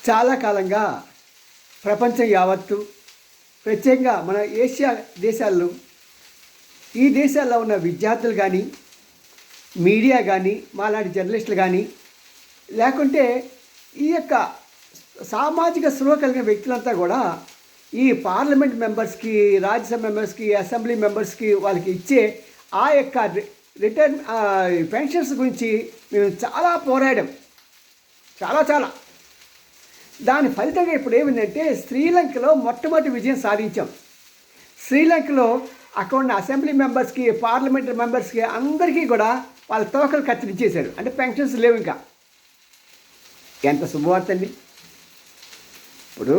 చాలా కాలంగా ప్రపంచం యావత్తు, ప్రత్యేకంగా మన ఏషియా దేశాల్లో, ఈ దేశాల్లో ఉన్న విద్యార్థులు కానీ, మీడియా కానీ, మాలాంటి జర్నలిస్టులు కానీ, లేకుంటే ఈ యొక్క సామాజిక స్పృహ కలిగిన వ్యక్తులంతా కూడా ఈ పార్లమెంట్ మెంబర్స్కి, రాజ్యసభ మెంబర్స్కి, అసెంబ్లీ మెంబర్స్కి వాళ్ళకి ఇచ్చే ఆ యొక్క రిటర్న్ పెన్షన్స్ గురించి మేము చాలా పోరాడాం. చాలా దాని ఫలితంగా ఇప్పుడు ఏమైందంటే, శ్రీలంకలో మొట్టమొదటి విజయం సాధించాం. శ్రీలంకలో అక్కడ ఉన్న అసెంబ్లీ మెంబర్స్కి, పార్లమెంటరీ మెంబర్స్కి అందరికీ కూడా వాళ్ళ తోకలు కత్తిరించేశారు. అంటే పెన్షన్స్ లేవు ఇంకా. ఎంత శుభవార్త అండి! ఇప్పుడు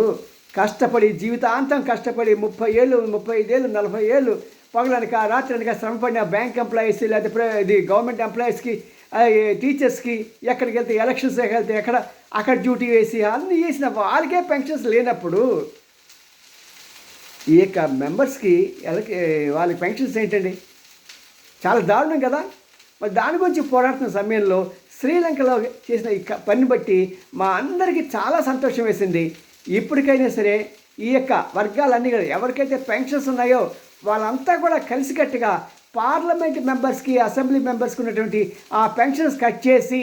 కష్టపడి జీవితాంతం కష్టపడి 30 ఏళ్ళు, 35 ఏళ్ళు, 40 ఏళ్ళు పగలనక రాత్రనక శ్రమపడిన బ్యాంక్ ఎంప్లాయీస్, లేకపోతే ఇది గవర్నమెంట్ ఎంప్లాయీస్కి, టీచర్స్కి ఎక్కడికి వెళ్తే, ఎలక్షన్స్ వెళ్తే అక్కడ డ్యూటీ వేసి అన్నీ చేసిన వాళ్ళకే పెన్షన్స్ లేనప్పుడు ఈ యొక్క మెంబర్స్కి వాళ్ళకి పెన్షన్స్ ఏంటండి? చాలా దారుణం కదా. మరి దాని గురించి పోరాడుతున్న సమయంలో శ్రీలంకలో చేసిన ఈ పని బట్టి మా అందరికీ చాలా సంతోషం వేసింది. ఇప్పటికైనా సరే ఈ యొక్క వర్గాలన్నీ కూడా ఎవరికైతే పెన్షన్స్ ఉన్నాయో వాళ్ళంతా కూడా కలిసికట్టుగా పార్లమెంట్ మెంబర్స్కి, అసెంబ్లీ మెంబర్స్కి ఉన్నటువంటి ఆ పెన్షన్స్ కట్ చేసి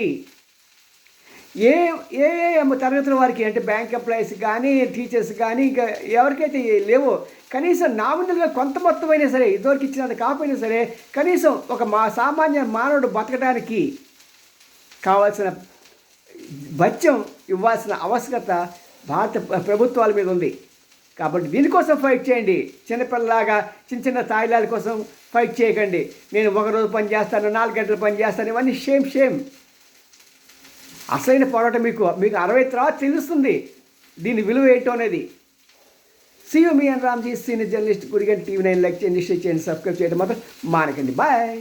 ఏ ఏ తరగతుల వారికి, అంటే బ్యాంక్ ఎంప్లాయీస్ కానీ, టీచర్స్ కానీ, ఇంకా ఎవరికైతే లేవో కనీసం నామినల్గా కొంత మొత్తం అయినా సరే, ఇదివరకు ఇచ్చినంత కాకపోయినా సరే కనీసం ఒక సామాన్య మానవుడు బతకడానికి కావాల్సిన భత్యం ఇవ్వాల్సిన ఆవశ్యకత భారత ప్రభుత్వాల మీద ఉంది. కాబట్టి దీనికోసం ఫైట్ చేయండి. చిన్నపిల్లలాగా చిన్న తాయిలాల కోసం ఫైట్ చేయకండి. నేను ఒకరోజు పని చేస్తాను, 4 గంటలు పని చేస్తాను, ఇవన్నీ షేమ్. అసలైన పోరాటం మీకు 60 తర్వాత తెలుస్తుంది దీని విలువ ఏంటో అనేది. సీయూ మీ and Ramji, senior journalist, Gudiganti TV 9 like చేయండి, షేర్ చేయండి, సబ్స్క్రైబ్ చేయడం మాత్రం మానకండి. బాయ్.